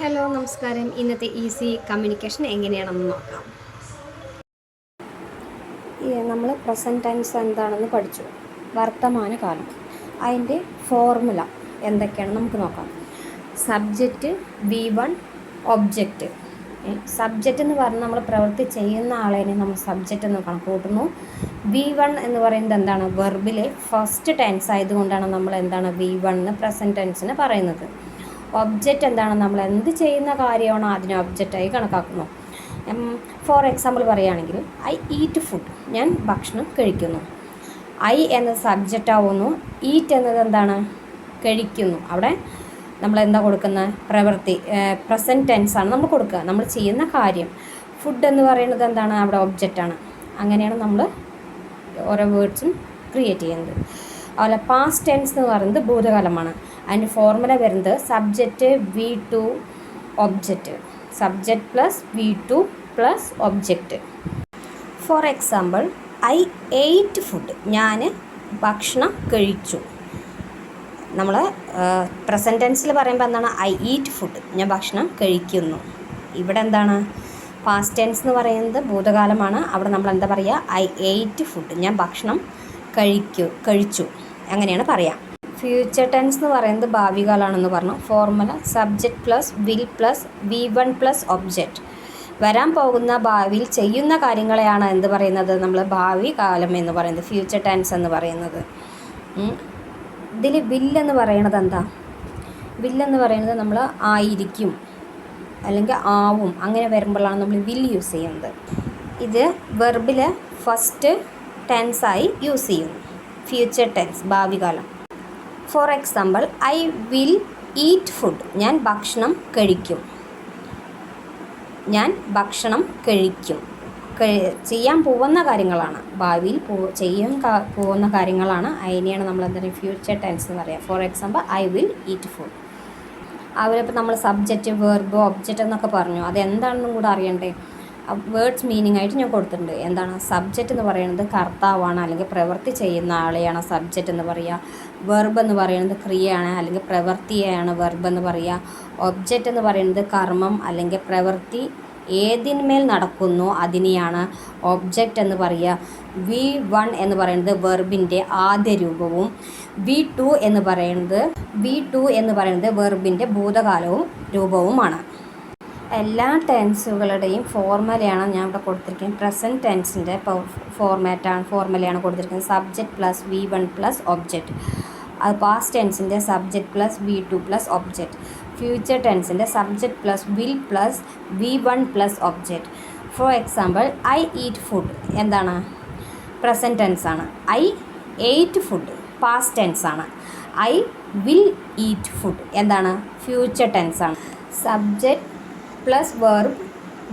Hello നമസ്കാരം. ഇന്നത്തെ easy communication എങ്ങനെയാണെന്ന് നോക്കാം. നമ്മൾ പ്രസൻറ്റ് ടെൻസ് എന്താണെന്ന് പഠിച്ചു. വർത്തമാനകാലം, അതിൻ്റെ ഫോർമുല എന്തൊക്കെയാണ് നമുക്ക് നോക്കാം. Subject, V1, object. സബ്ജക്റ്റ് എന്ന് പറഞ്ഞാൽ നമ്മൾ പ്രവൃത്തി ചെയ്യുന്ന ആളേനെ നമ്മൾ സബ്ജക്റ്റ് എന്ന് കണക്കൂട്ടുന്നു. V1 എന്ന് പറയുന്നത് എന്താണ്? വെർബിലെ ഫസ്റ്റ് ടെൻസ് ആയതുകൊണ്ടാണ് നമ്മൾ എന്താണ് V1 എന്ന് പ്രസൻറ്റ് ടെൻസിന് പറയുന്നത്. ഒബ്ജക്റ്റ് എന്താണ്? നമ്മൾ എന്ത് ചെയ്യുന്ന കാര്യമാണോ അതിനെ ഒബ്ജക്റ്റായി കണക്കാക്കുന്നു. ഫോർ എക്സാമ്പിൾ പറയുകയാണെങ്കിൽ ഐ ഈറ്റ് ഫുഡ്, ഞാൻ ഭക്ഷണം കഴിക്കുന്നു. ഐ എന്നത് സബ്ജക്റ്റ് ആവുന്നു, ഈറ്റ് എന്നത് എന്താണ്? കഴിക്കുന്നു. അവിടെ നമ്മൾ എന്താ കൊടുക്കുന്ന? പ്രവൃത്തി, പ്രസൻറ്റ് ടെൻസാണ് നമ്മൾ കൊടുക്കുക, നമ്മൾ ചെയ്യുന്ന കാര്യം. ഫുഡ് എന്ന് പറയുന്നത് എന്താണ്? അവിടെ ഒബ്ജക്റ്റാണ്. അങ്ങനെയാണ് നമ്മൾ ഓരോ വേർഡ്സും ക്രിയേറ്റ് ചെയ്യുന്നത്. അതുപോലെ പാസ്റ്റ് ടെൻസ് എന്ന് പറയുന്നത് ഭൂതകാലമാണ്. അതിൻ്റെ ഫോർമുല വരുന്നത് subject V2 object, subject plus V2 plus object. For example I ate food, ഞാൻ ഭക്ഷണം കഴിച്ചു. നമ്മൾ പ്രസൻറ്റ് ടെൻസിൽ പറയുമ്പോൾ എന്താണ്? ഐ ഈറ്റ് ഫുഡ്, ഞാൻ ഭക്ഷണം കഴിക്കുന്നു. ഇവിടെ എന്താണ്? പാസ്റ്റ് ടെൻസ് എന്ന് പറയുന്നത് ഭൂതകാലമാണ്. അവിടെ നമ്മൾ എന്താ പറയുക? ഐ എയ്റ്റ് ഫുഡ്, ഞാൻ ഭക്ഷണം കഴിച്ചു. അങ്ങനെയാണ് പറയാം. ഫ്യൂച്ചർ ടെൻസ് എന്ന് പറയുന്നത് ഭാവി കാലമാണെന്ന് പറഞ്ഞു. Formula subject plus will plus V1 plus object. വരാൻ പോകുന്ന ഭാവിയിൽ ചെയ്യുന്ന കാര്യങ്ങളെയാണ് എന്ത് പറയുന്നത്? നമ്മൾ ഭാവി കാലം എന്ന് പറയുന്നത്, ഫ്യൂച്ചർ ടെൻസ് എന്ന് പറയുന്നത്. ഇതിൽ വില്ലെന്ന് പറയുന്നത് എന്താ? വില്ലെന്ന് പറയുന്നത് നമ്മൾ ആയിരിക്കും അല്ലെങ്കിൽ ആവും, അങ്ങനെ വരുമ്പോഴാണ് നമ്മൾ വിൽ യൂസ് ചെയ്യുന്നത്. ഇത് വെർബിലെ ഫസ്റ്റ് ടെൻസായി യൂസ് ചെയ്യുന്നു. ഫ്യൂച്ചർ ടെൻസ് ഭാവി കാലം. Four example I will eat food, ഞാൻ ഭക്ഷണം കഴിക്കും. ഞാൻ ഭക്ഷണം കഴിക്കും ചെയ്യാൻ പോകുന്ന കാര്യങ്ങളാണ്, ഭാവിയിൽ ചെയ്യാൻ പോകുന്ന കാര്യങ്ങളാണ്. അതിനെയാണ് നമ്മൾ എന്താ പറയുക? ഫ്യൂച്ചർ ടെൻസ് എന്ന് പറയുക. Four example I will eat food. അവരിപ്പോൾ നമ്മൾ സബ്ജക്റ്റ്, വെർബ്, ഒബ്ജക്റ്റ് എന്നൊക്കെ പറഞ്ഞു. അതെന്താണെന്നും കൂടെ അറിയണ്ടേ? വേർഡ്സ് മീനിങ് ആയിട്ട് ഞാൻ കൊടുത്തിട്ടുണ്ട്. എന്താണ്? സബ്ജക്റ്റ് എന്ന് പറയുന്നത് കർത്താവാണ് അല്ലെങ്കിൽ പ്രവൃത്തി ചെയ്യുന്ന ആളെയാണ് സബ്ജക്റ്റ് എന്ന് പറയുക. വെർബ് എന്ന് പറയുന്നത് ക്രിയയാണ് അല്ലെങ്കിൽ പ്രവൃത്തിയെയാണ് വെർബ് എന്ന് പറയുക. ഒബ്ജക്റ്റ് എന്ന് പറയുന്നത് കർമ്മം അല്ലെങ്കിൽ പ്രവൃത്തി ഏതിന്മേൽ നടക്കുന്നു അതിനെയാണ് ഒബ്ജക്റ്റ് എന്ന് പറയുക. V1 എന്ന് പറയുന്നത് വെർബിൻ്റെ ആദ്യ രൂപവും V2 എന്ന് പറയുന്നത് വെർബിൻ്റെ ഭൂതകാലവും രൂപവുമാണ്. എല്ലാ ടെൻസുകളുടെയും ഫോർമുലയാണ് ഞാൻ ഇവിടെ കൊടുത്തിരിക്കുന്നത്. പ്രസൻറ്റ് ടെൻസിൻ്റെ ഫോർമുലയാണ് കൊടുത്തിരിക്കുന്നത്. Subject plus V1 plus object. അത് പാസ്റ്റ് ടെൻസിൻ്റെ subject plus V2 plus object. Future ടെൻസിൻ്റെ subject plus will plus V1 plus object. For example I eat food എന്താണ്? പ്രസൻറ്റ് ടെൻസാണ്. ഐ എയ്റ്റ് ഫുഡ് പാസ്റ്റ് ടെൻസാണ്. ഐ വിൽ ഈറ്റ് ഫുഡ് എന്താണ്? Future ടെൻസാണ്. Subject plus verb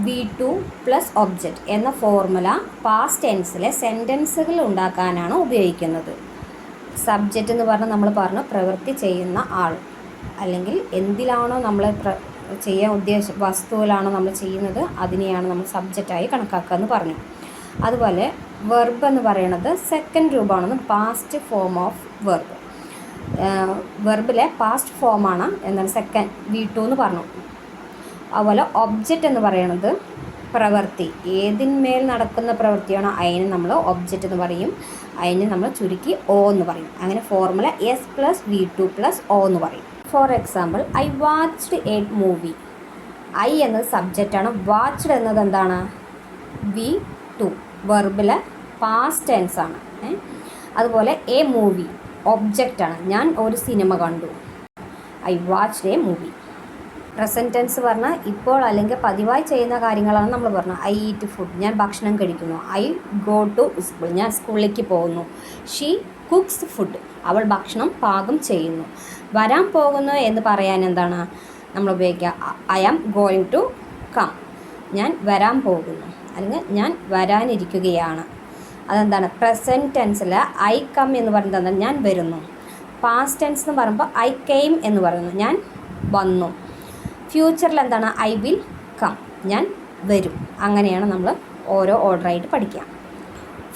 V2 plus object എന്ന formula past ടെൻസിലെ സെൻറ്റൻസുകൾ ഉണ്ടാക്കാനാണ് ഉപയോഗിക്കുന്നത്. സബ്ജക്റ്റ് എന്ന് പറഞ്ഞാൽ നമ്മൾ പറഞ്ഞു പ്രവൃത്തി ചെയ്യുന്ന ആൾ അല്ലെങ്കിൽ എന്തിലാണോ നമ്മൾ ചെയ്യാൻ വസ്തുവിലാണോ നമ്മൾ ചെയ്യുന്നത് അതിനെയാണ് നമ്മൾ സബ്ജക്റ്റായി കണക്കാക്കുക എന്ന് പറഞ്ഞു. അതുപോലെ വെർബ് എന്ന് പറയുന്നത് സെക്കൻഡ് രൂപമാണെന്ന്, പാസ്റ്റ് ഫോം ഓഫ് വെർബ്. വെർബിലെ പാസ്റ്റ് ഫോമാണ് എന്താണ്? സെക്കൻഡ് V2 എന്ന് പറഞ്ഞു. അതുപോലെ ഒബ്ജക്റ്റ് എന്ന് പറയുന്നത് പ്രവൃത്തി, ഏതിന്മേൽ നടക്കുന്ന പ്രവൃത്തിയാണോ അതിന് നമ്മൾ ഒബ്ജക്റ്റ് എന്ന് പറയും. അതിന് നമ്മൾ ചുരുക്കി O എന്ന് പറയും. അങ്ങനെ formula S plus V2 plus O എന്ന് പറയും. Four example I watched a movie. I എന്നത് സബ്ജക്റ്റാണ്. വാച്ച്ഡ് എന്നത് എന്താണ്? V2 വെർബിലെ പാസ്റ്റ് ടെൻസ് ആണ്. അതുപോലെ എ മൂവി ഒബ്ജക്റ്റാണ്. ഞാൻ ഒരു സിനിമ കണ്ടു. I watched a movie. Present tense പറഞ്ഞാൽ ഇപ്പോൾ അല്ലെങ്കിൽ പതിവായി ചെയ്യുന്ന കാര്യങ്ങളാണ് നമ്മൾ പറഞ്ഞത്. ഐ ഈറ്റ് ഫുഡ്, ഞാൻ ഭക്ഷണം കഴിക്കുന്നു. ഐ ഗോ ടു സ്കൂൾ, ഞാൻ സ്കൂളിലേക്ക് പോകുന്നു. ഷീ കുക്സ് ഫുഡ്, അവൾ ഭക്ഷണം പാകം ചെയ്യുന്നു. വരാൻ പോകുന്നു എന്ന് പറയാൻ എന്താണ് നമ്മൾ ഉപയോഗിക്കുക? I am going to come, ഞാൻ വരാൻ പോകുന്നു അല്ലെങ്കിൽ ഞാൻ വരാനിരിക്കുകയാണ്. അതെന്താണ്? പ്രസൻറ്റ് ടെൻസിൽ ഐ കം എന്ന് പറയുന്നത് എന്താണ്? ഞാൻ വരുന്നു. പാസ്റ്റ് ടെൻസ് എന്ന് പറയുമ്പോൾ ഐ കെയിം എന്ന് പറയുന്നു, ഞാൻ വന്നു. ഫ്യൂച്ചറിൽ എന്താണ്? ഐ വിൽ കം, ഞാൻ വരും. അങ്ങനെയാണ് നമ്മൾ ഓരോ ഓർഡറായിട്ട് പഠിക്കുക.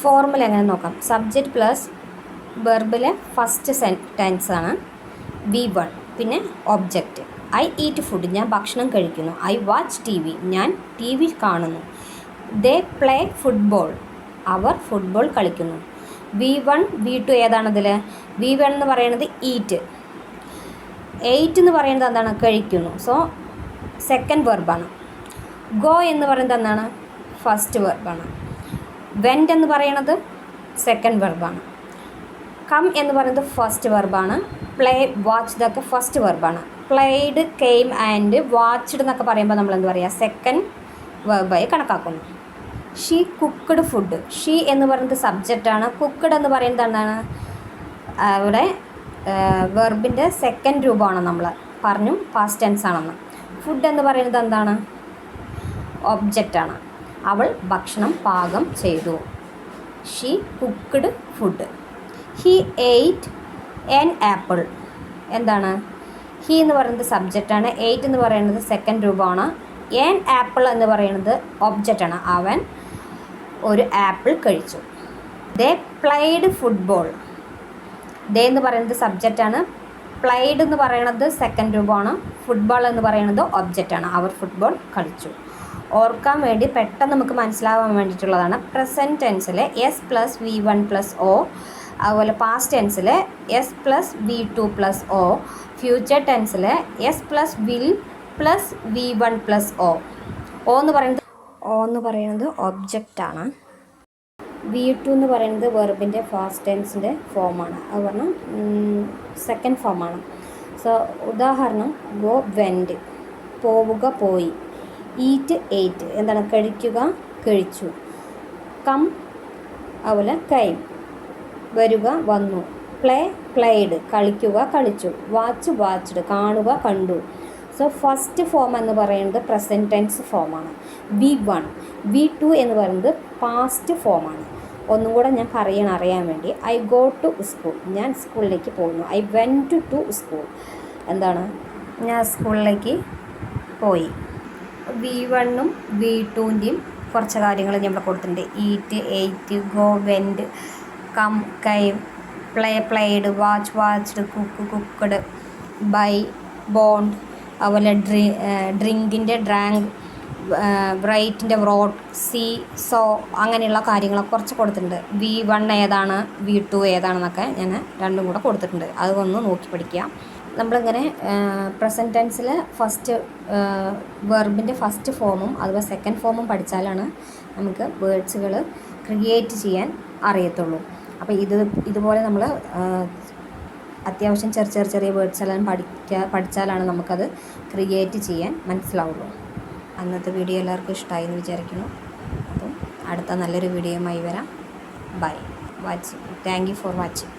ഫോർമുല എങ്ങനെ നോക്കാം? സബ്ജക്റ്റ് പ്ലസ് വെർബിലെ ഫസ്റ്റ് ടെൻസാണ് V1, പിന്നെ ഒബ്ജക്റ്റ്. ഐ ഈറ്റ് ഫുഡ്, ഞാൻ ഭക്ഷണം കഴിക്കുന്നു. ഐ വാച്ച് ടി വി, ഞാൻ ടി വി കാണുന്നു. ദേ പ്ലേ ഫുട്ബോൾ, അവർ ഫുട്ബോൾ കളിക്കുന്നു. V1 V2 ഏതാണതിൽ? V1 എന്ന് പറയുന്നത് ഈറ്റ്, 8 എന്ന് പറയുന്നത് എന്താണ്? കഴിക്കുന്നു. So second വെർബാണ്. ഗോ എന്ന് പറയുന്നത് എന്താണ്? ഫസ്റ്റ് വെർബാണ്. വെൻറ്റ് എന്ന് പറയുന്നത് സെക്കൻഡ് വെർബാണ്. കം എന്ന് പറയുന്നത് ഫസ്റ്റ് വെർബാണ്. പ്ലേ, വാച്ച് ഇതൊക്കെ ഫസ്റ്റ് വെർബാണ്. പ്ലേഡ്, കെയിം ആൻഡ് വാച്ച്ഡ് എന്നൊക്കെ പറയുമ്പോൾ നമ്മൾ എന്താ പറയുക? സെക്കൻഡ് വെർബായി കണക്കാക്കുന്നു. ഷീ കുക്ക്ഡ് ഫുഡ്, ഷീ എന്ന് പറയുന്നത് സബ്ജക്റ്റാണ്. കുക്ക്ഡ് എന്ന് പറയുന്നത് എന്താണ്? അവിടെ വെർബിൻ്റെ സെക്കൻഡ് രൂപമാണ്. നമ്മൾ പറഞ്ഞു പാസ്റ്റ് ടെൻസ് ആണെന്ന്. ഫുഡ് എന്ന് പറയുന്നത് എന്താണ്? ഒബ്ജക്റ്റാണ്. അവൾ ഭക്ഷണം പാകം ചെയ്തു. She cooked food. He eight an apple, എന്താണ്? ഹി എന്ന് പറയുന്നത് സബ്ജക്റ്റാണ്. എയ്റ്റ് എന്ന് പറയുന്നത് സെക്കൻഡ് രൂപമാണ്. ആൻ ആപ്പിൾ എന്ന് പറയുന്നത് ഒബ്ജക്റ്റാണ്. അവൻ ഒരു ആപ്പിൾ കഴിച്ചു. ദേ പ്ലേഡ് ഫുട്ബോൾ, ദേ എന്ന് പറയുന്നത് സബ്ജക്റ്റാണ്. പ്ലേഡ് എന്ന് പറയുന്നത് സെക്കൻഡ് രൂപമാണ്. ഫുട്ബോൾ എന്ന് പറയുന്നത് ഒബ്ജക്റ്റാണ്. അവർ ഫുട്ബോൾ കളിച്ചു. ഓർക്കാൻ വേണ്ടി പെട്ടെന്ന് നമുക്ക് മനസ്സിലാവാൻ വേണ്ടിയിട്ടുള്ളതാണ്. പ്രസൻറ്റ് ടെൻസിൽ S+V1+O, അതുപോലെ പാസ്റ്റ് ടെൻസിൽ S+V2+O, ഫ്യൂച്ചർ ടെൻസിൽ S+will+V1+O. O എന്ന് പറയുന്നത് ഒബ്ജക്റ്റാണ്. V2 എന്ന് പറയുന്നത് വെർബിൻ്റെ ഫാസ്റ്റ് ടെൻസിൻ്റെ ഫോമാണ്. അത് പറഞ്ഞാൽ സെക്കൻഡ് ഫോമാണ്. സോ ഉദാഹരണം, ഗോ വെൻറ്റ്, പോവുക പോയി. ഈറ്റ് എയ്റ്റ്, എന്താണ്? കഴിക്കുക കഴിച്ചു. കം, അതുപോലെ കൈം, വരിക വന്നു. പ്ലേ പ്ലേഡ്, കളിക്കുക കളിച്ചു. വാച്ച് വാച്ച്ഡ്, കാണുക കണ്ടു. സോ ഫസ്റ്റ് ഫോം എന്ന് പറയുന്നത് പ്രസൻറ്റ് ടെൻസ് ഫോമാണ്. V1 V2 എന്ന് പറയുന്നത് പാസ്റ്റ് ഫോമാണ്. ഒന്നും കൂടെ ഞാൻ അറിയാൻ വേണ്ടി, ഐ ഗോ ടു സ്കൂൾ, ഞാൻ സ്കൂളിലേക്ക് പോകുന്നു. ഐ വെൻറ്റ് ടു സ്കൂൾ, എന്താണ്? ഞാൻ സ്കൂളിലേക്ക് പോയി. V1ഉം V2ൻ്റെയും കുറച്ച് കാര്യങ്ങൾ നമ്മൾ കൊടുത്തിട്ടുണ്ട്. Eat ate, go went, come came, play played, watch watched, cook cooked, buy bought, അതുപോലെ ഡ്രിങ്കിൻ്റെ ഡ്രാങ്ക്, റൈറ്റിൻ്റെ റോട്ട്, സി സോ, അങ്ങനെയുള്ള കാര്യങ്ങളൊക്കെ കുറച്ച് കൊടുത്തിട്ടുണ്ട്. V1 ഏതാണ്, V2 ഏതാണെന്നൊക്കെ ഞാൻ രണ്ടും കൂടെ കൊടുത്തിട്ടുണ്ട്. അതൊന്ന് നോക്കി പഠിക്കുക. നമ്മളിങ്ങനെ പ്രസൻറ്റ് ടെൻസിൽ ഫസ്റ്റ് വെർബിൻ്റെ ഫസ്റ്റ് ഫോമും അതുപോലെ സെക്കൻഡ് ഫോമും പഠിച്ചാലാണ് നമുക്ക് വേർഡ്സുകൾ ക്രിയേറ്റ് ചെയ്യാൻ അറിയത്തുള്ളൂ. അപ്പോൾ ഇതുപോലെ നമ്മൾ അത്യാവശ്യം ചെറിയ വേർഡ്സ് എല്ലാം പഠിച്ചാലാണ് നമുക്കത് ക്രിയേറ്റ് ചെയ്യാൻ മനസ്സിലാവുള്ളൂ. അന്നത്തെ വീഡിയോ എല്ലാവർക്കും ഇഷ്ടമായി എന്ന് വിചാരിക്കുന്നു. അപ്പം അടുത്ത നല്ലൊരു വീഡിയോയുമായി വരാം. Bye. Thank you for watching.